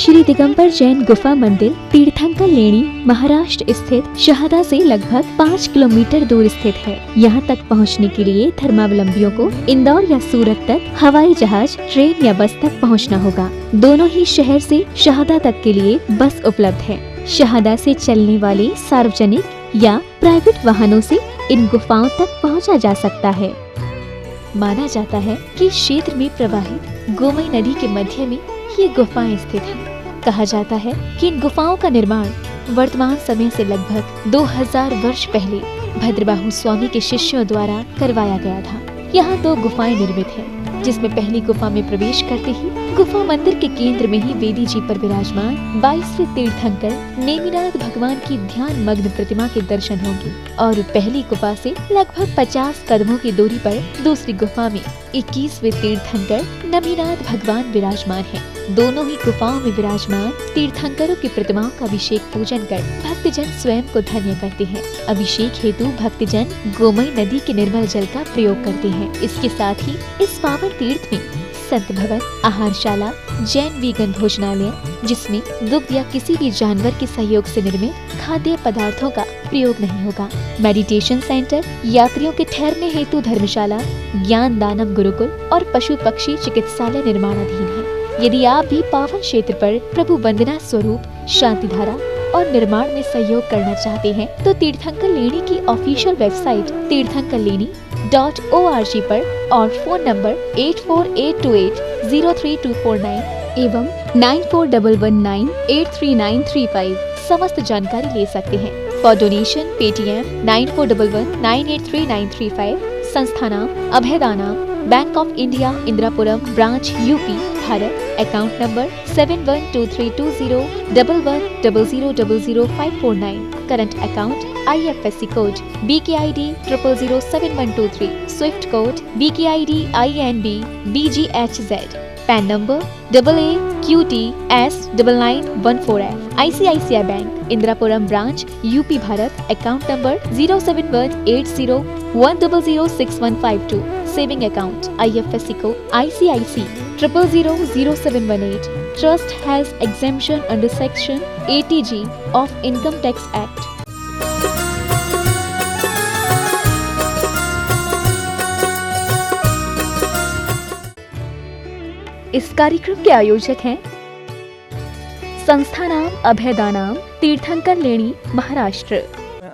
श्री दिगंबर जैन गुफा मंदिर तीर्थंकर लेणी महाराष्ट्र स्थित शहादा से लगभग 5 किलोमीटर दूर स्थित है। यहाँ तक पहुँचने के लिए धर्मावलंबियों को इंदौर या सूरत तक हवाई जहाज, ट्रेन या बस तक पहुँचना होगा। दोनों ही शहर से शहादा तक के लिए बस उपलब्ध है। शहादा से चलने वाले सार्वजनिक या प्राइवेट वाहनों से इन गुफाओं तक पहुँचा जा सकता है। माना जाता है कि क्षेत्र में प्रवाहित गोमई नदी के मध्य में ये गुफाएं स्थित हैं। कहा जाता है कि इन गुफाओं का निर्माण वर्तमान समय से लगभग 2000 वर्ष पहले भद्रबाहु स्वामी के शिष्यों द्वारा करवाया गया था। यहाँ 2 गुफाएं निर्मित हैं, जिसमें पहली गुफा में प्रवेश करते ही गुफा मंदिर के केंद्र में ही वेदी जी पर विराजमान 22वें तीर्थंकर नेमिनाथ भगवान की ध्यान मग्न प्रतिमा के दर्शन होंगे और पहली गुफा से लगभग 50 कदमों की दूरी पर दूसरी गुफा में 21वें तीर्थंकर नमीनाथ भगवान विराजमान हैं। दोनों ही गुफाओं में विराजमान तीर्थंकरों की प्रतिमाओं का अभिषेक पूजन कर भक्तजन स्वयं को धन्य करते हैं। अभिषेक हेतु भक्तजन गोमई नदी के निर्मल जल का प्रयोग करते हैं। इसके साथ ही इस पावन तीर्थ में संत भवन, आहारशाला, जैन वीगन भोजनालय, जिसमें दुग्ध या किसी भी जानवर के सहयोग से निर्मित खाद्य पदार्थों का प्रयोग नहीं होगा, मेडिटेशन सेंटर, यात्रियों के ठहरने हेतु धर्मशाला, ज्ञान दानम गुरुकुल और पशु पक्षी चिकित्सालय निर्माणाधीन है। यदि आप भी पावन क्षेत्र पर प्रभु वंदना स्वरूप शांति धारा और निर्माण में सहयोग करना चाहते हैं तो तीर्थंकर लेणी की ऑफिशियल वेबसाइट तीर्थंकरलेणी.org पर और फोन नंबर 8482803249 एवं 9411983935 समस्त जानकारी ले सकते हैं। For donation Paytm 9411983935। संस्था नाम Abhaydana, bank of India, Indirapuram branch, UP, Bharat. Account number 7123201100000549। Current account IFSC code BKID 0007123। Swift code BKID INB BGHZ। PAN number AAQTS9914F। ICICI bank Indirapuram branch, UP, Bharat. Account number 0718010061552। Saving account IFSC code ICIC 000718। Trust has exemption under Section 80G of Income Tax Act. इस कार्यक्रम के आयोजक हैं संस्था नाम अभयदानाम, तीर्थंकर लेणी, Maharashtra.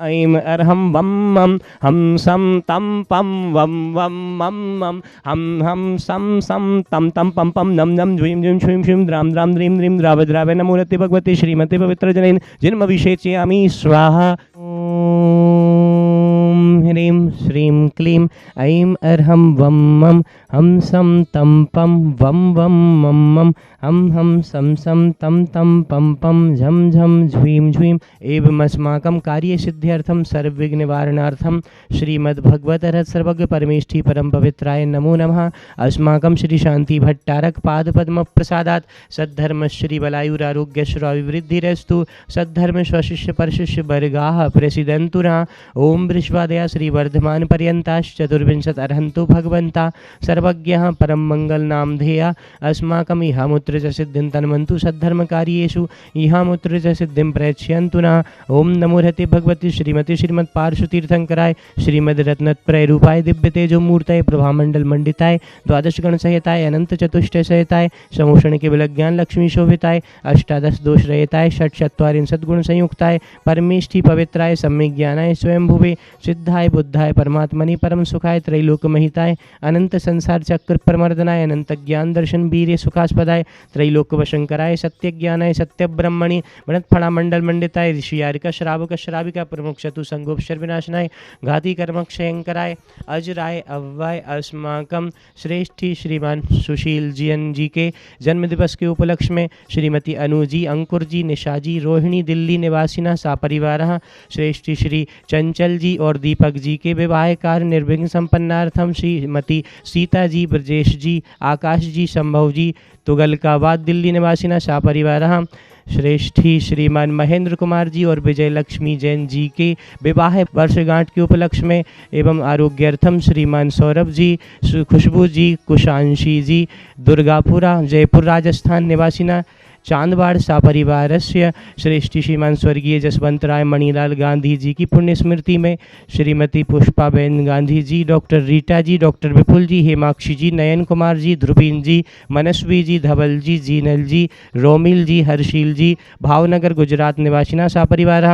Aim Arham वम मम हम सम तम पम वम वम मम मम हम सम सम तम तम पम पम नम नम द्वीम द्वीम श्रीम श्रीम द्राम द्राम द्रीम द्रीम द्राव द्रावे नमोरते भगवते श्रीमते पवित्र जनेन जन्मभिषेचयामि स्वाहा। ओम ह्रीं श्रीं क्लीं ऐं अर्हं वं मं हम सं तं पं वं वं मं मं हम सं सं तं तं पं पं झं झं झ्वीं झ्वीं। एवमस्माकं कार्यसिद्ध्यर्थं सर्वविघ्ननिवारणार्थं श्रीमद्भगवतरथ सर्वज्ञ परमेष्ठी परम पवित्राय नमो नमः। अस्माकं श्री शांति भट्टारक पाद पद्म प्रसादात् सद्धर्म श्री बलायुरारोग्यश्राविवृद्धिरस्तु। सद्धर्म स्वशिष्य परशिष्य वर्गाः प्रसिदन्तु नः। ओम वृषभादया श्री वर्धमान पर्यन्ताश्चतुर्विंशत् अर्हन्तु भगवन्ता सर्वज्ञः परम मंगल नामधेया। अस्माकं इहामुत्र च सिद्धिं तन्वन्तु सद्धर्मकार्येषु इहामुत्र च सिद्धिं प्रयच्छन्तु नः। ओम नमो रहते भगवती श्रीमती श्रीमद् पार्श्वतीर्थंकराय श्रीमद् रत्नत्रय रूपाय दिव्य तेजो मूर्तये प्रभामंडल मंडिताय द्वादश गण सहिताय अनंत चतुष्टय सहिताय समोषण केवल ज्ञान लक्ष्मी शोभिताय अष्टादश दोष रहिताय षट्चत्वारिंशत् गुण संयुक्ताय परमेष्ठी पवित्राय सम्यक ज्ञानाय स्वयंभुवे सिद्धाय बुद्धाय परमात्मनि परम सुखाय त्रैलोकमहिताय अनंत संसार चक्र प्रमर्दनाय अनंत ज्ञान दर्शन वीर्य सुखास्पदाय त्रैलोक वशंकराय सत्य ज्ञानाय सत्य ब्रह्मणि वनत्फणा मंडल मंडिताय ऋषियारिका श्रावक श्राविका प्रमुख चतु संगोपशर विनाशनाय घाती कर्म क्षयंकराय अजराय अव्वाय। अस्माकं श्रेष्ठी श्रीमान सुशील जीएन जी के जन्म दिवस के उपलक्ष्य में श्रीमती अनु जी, अंकुर जी, निशा जी, रोहिणी दिल्ली निवासिना सापरिवार श्रेष्ठी श्री चंचल जी और दीपक जी के विवाह कार्य निर्विघ्न संपन्नार्थम श्रीमती सीता जी, ब्रजेश जी, आकाश जी, संभव जी तुगलकाबाद दिल्ली निवासिना सापरिवार श्रेष्ठी श्रीमान महेंद्र कुमार जी और विजय लक्ष्मी जैन जी के विवाह वर्षगांठ के उपलक्ष्य में एवं आरोग्यार्थम श्रीमान सौरभ जी, खुशबू जी, कुशांशी जी दुर्गापुरा जयपुर राजस्थान निवासिना चांदबाड़ सपरिवारस्य श्रेष्ठी श्रीमान स्वर्गीय जसवंतराय मणिलाल गांधी जी की पुण्य स्मृति में श्रीमती पुष्पाबेन गांधी जी, डॉक्टर रीटा जी, डॉक्टर विपुल जी, हेमाक्षी जी, नयन कुमार जी, ध्रुवीन जी, मनस्वी जी, धवल जी, जीनल जी, रोमिल जी, हर्षील जी, भावनगर गुजरात निवासिना सपरिवार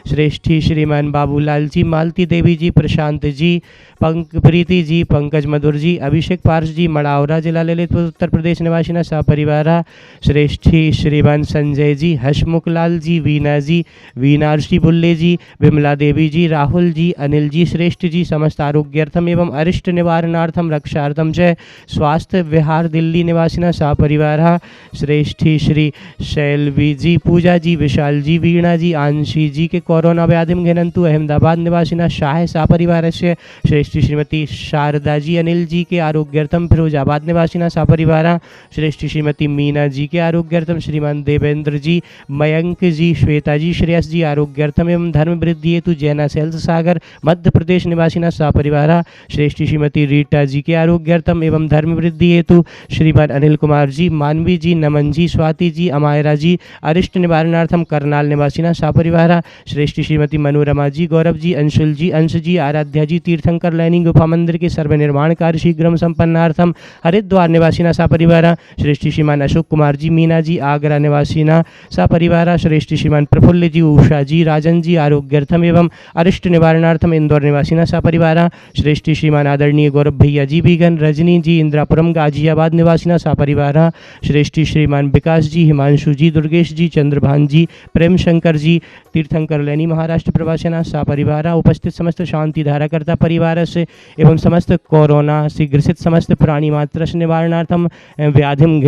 श्रेष्ठी श्रीमान बाबूलाल जी, मालती देवी जी, प्रशांत जी, प्रीति जी, पंकज मधुर जी, अभिषेक पार्श जी, मड़ावरा जिला ललितपुर उत्तर प्रदेश निवासिना सपरिवार श्रेष्ठी श्रीमान संजय जी, हसमुख लाल जी, वीना जी, वीनार्षि बुल्ले जी, विमला देवी जी, राहुल जी, अनिल जी, श्रेष्ठ जी, समस्त आरोग्यर्थम एवं अरिष्ट निवारणार्थम रक्षार्थम च स्वास्थ्य विहार दिल्ली निवासिना सपरिवार श्रेष्ठी श्री शैलवी जी, पूजा जी, विशाल जी, वीणा जी, आंशी जी के कोरोना व्याधिम घिनंतु अहमदाबाद निवासिना शाह सपरिवार से श्रेष्ठी श्रीमती शारदा जी, अनिल जी के आरोग्यर्थम फिरोजाबाद निवासिना सपरिवार श्रेष्ठी श्रीमती मीना जी के आरोग्यर्थम श्रीमान देवेंद्र जी, मयंक जी, श्वेता जी, श्रेयस जी आरोग्यर्थम एवं धर्म वृद्धि हेतु जैना सेल्स सागर मध्य प्रदेश निवासिना सपरिवार श्रेष्ठी श्रीमती रीटा जी के आरोग्यर्थम एवं धर्म वृद्धि हेतु श्रीमान अनिल कुमार जी, मानवी जी, नमन जी, स्वाति जी, अमायरा जी, अरिष्ट निवारणार्थम करनाल निवासिना सपरिवार श्रेष्ठी श्रीमती मनोरमा जी, गौरव जी, अंशुल जी, अंश जी, आराध्या जी, तीर्थंकर लैनी गुफा मंदिर के सर्वनिर्माण कार्य शीघ्रम संपन्नार्थम हरिद्वार निवासिना सपरिवार श्रेष्ठी श्रीमान अशोक कुमार जी, मीना जी, आगरा निवासिना सपरिवार श्रेष्ठी श्रीमान प्रफुल्ल जी, उषा जी, राजन जी आरोग्यर्थम एवं अरिष्ट निवारणार्थम इंदौर निवासिना सपरिवार श्रेष्ठी श्रीमान आदरणीय गौरव भैया जी, बीगन रजनी जी, इंदिरापुरम गाजियाबाद निवासिना सपरिवार श्रेष्ठी श्रीमान विकास जी, हिमांशु जी, दुर्गेश जी, चंद्रभान जी, प्रेम शंकर जी, तीर्थंकर लैनी महाराष्ट्र प्रवासिना सपरिवार उपस्थित समस्त शांति धाराकर्ता परिवार से एवं समस्त कोरोना से ग्रसित समस्त प्राणी मात्र निवारणार्थम व्याधिम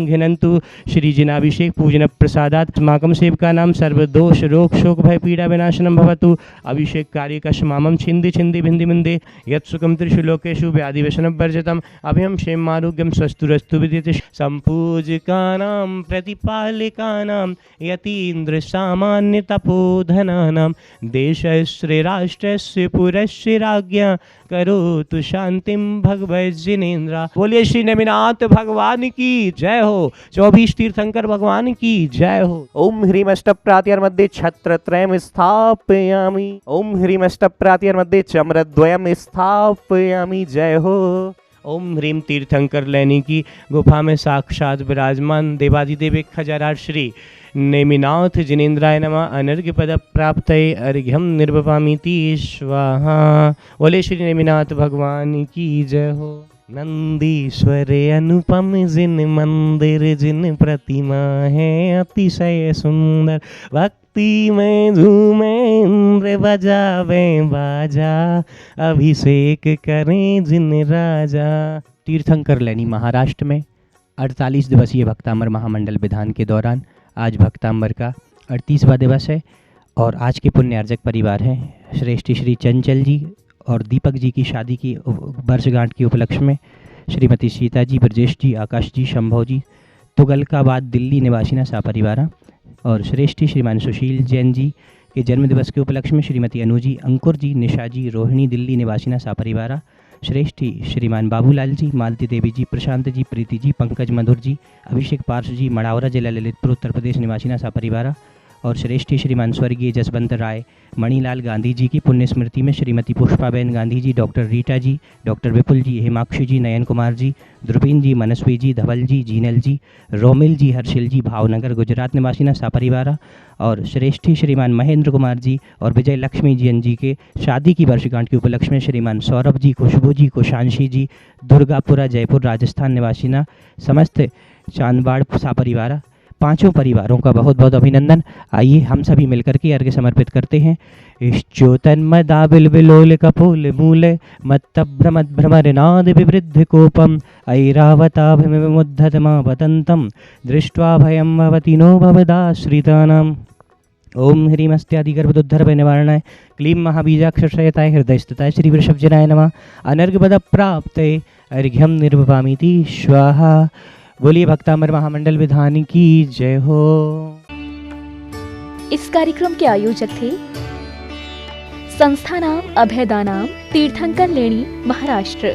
घिनंतु श्री जिनाभिषेक पूजन प्रसादात् अस्माकं सेवका नाम सर्वदोष रोग शोक भय पीड़ा विनाशनम भवतु अभिषेक कार्य कशमामं छिंदि छिंदि भिंदि मिंदे यत्सुखं त्रिषु लोकेषु व्याधि व्यसनं वर्जितम् अभयं क्षेम आरोग्यं स्वस्तुरस्तु विदिते संपूजकानां प्रतिपालिकानां यतीन्द्र सामान्य तपोधनानां देशस्य राष्ट्रस्य पुरस्य राज्ञा करोतु शांतिम भगवत जिनेन्द्र। बोलिए श्री नेमिनाथ भगवान की जय हो, 24 तीर्थंकर भगवान की जय हो। ओम ह्रीम अष्टप्रात्यर्मध्ये छत्रत्रयम् स्थापयामि, ओम ह्रीम अष्टप्रात्यर्मध्ये चम्रद्वयम् स्थापयामि, जय हो। ओम ह्रीम तीर्थंकर लैनी की गुफा में साक्षात विराजमान देवादिदेव खजारार श्री नेमिनाथ जिनेन्द्राय नमः। अनर्घ्य पद प्राप्त अर्घ्यम निर्वपामीति स्वाहा। बोले श्री नेमिनाथ भगवान की जय हो। नंदीश्वर अनुपम जिन मंदिर जिन प्रतिमा है अतिशय सुंदर, भक्ति में झूमे इंद्र बजावे बाजा, अभिषेक करें जिन राजा। तीर्थंकर लैनी महाराष्ट्र में 48 दिवसीय भक्तांबर महामंडल विधान के दौरान आज भक्तांबर का 38वां दिवस है और आज के पुण्य अर्जक परिवार हैं श्रेष्ठी श्री चंचल जी और दीपक जी की शादी की वर्षगांठ के उपलक्ष्य में श्रीमती सीता जी, ब्रजेश जी, आकाश जी, शंभव जी, तुगलकाबाद दिल्ली निवासिना सपरिवार और श्रेष्ठी श्रीमान सुशील जैन जी के जन्मदिवस के उपलक्ष्य में श्रीमती अनु जी, अंकुर जी, निशा जी, रोहिणी दिल्ली निवासिना सपरिवार श्रेष्ठी श्रीमान बाबूलाल जी, मालती देवी जी, प्रशांत जी, प्रीति जी, पंकज मधुर जी, अभिषेक पार्श जी, मड़ावरा जिला ललितपुर उत्तर प्रदेश निवासिना सपरिवार और श्रेष्ठी श्रीमान स्वर्गीय जसवंत राय मणिलाल गांधी जी की पुण्य स्मृति में श्रीमती पुष्पाबेन गांधी जी, डॉक्टर रीटा जी, डॉक्टर विपुल जी, हेमाक्षी जी, नयन कुमार जी, ध्रुवीन जी, मनस्वी जी, धवल जी, जीनल जी, रोमिल जी, हर्षिल जी, भावनगर गुजरात निवासिना सपरिवार और श्रेष्ठी श्रीमान महेंद्र कुमार जी और विजय लक्ष्मी जी के शादी की वर्षगांठ के उपलक्ष्य में श्रीमान सौरभ जी, खुशबू जी, कुशांशी जी, दुर्गापुरा जयपुर राजस्थान निवासिना समस्त चांदबाड़ सपरिवार पांचों परिवारों का बहुत बहुत अभिनंदन। आइए हम सभी मिलकर के अर्घ्य समर्पित करते हैं। इश्चोतन मदाबिल विलोल कपोल मूले मत्तभ्रमद भ्रमर नाद विवृद्ध कोपम ऐरावताभिमुद्धत मा वदंतम दृष्ट्वा भयं भवति नो भवदाश्रितानाम। ओम ह्रीमस्त्यादि गर्भोद्धर्भ निवारणाय क्लीं महाबीजाक्षरशयताय हृदयस्थिताय श्री वृषभजनाय नमः। अनर्घ्य पद प्राप्त अर्घ्यम निर्वपामीति स्वाहा। बोलिए भक्तांबर महामंडल विधान की जय हो। इस कार्यक्रम के आयोजक थे संस्था नाम अभयदानाम तीर्थंकर लेणी महाराष्ट्र।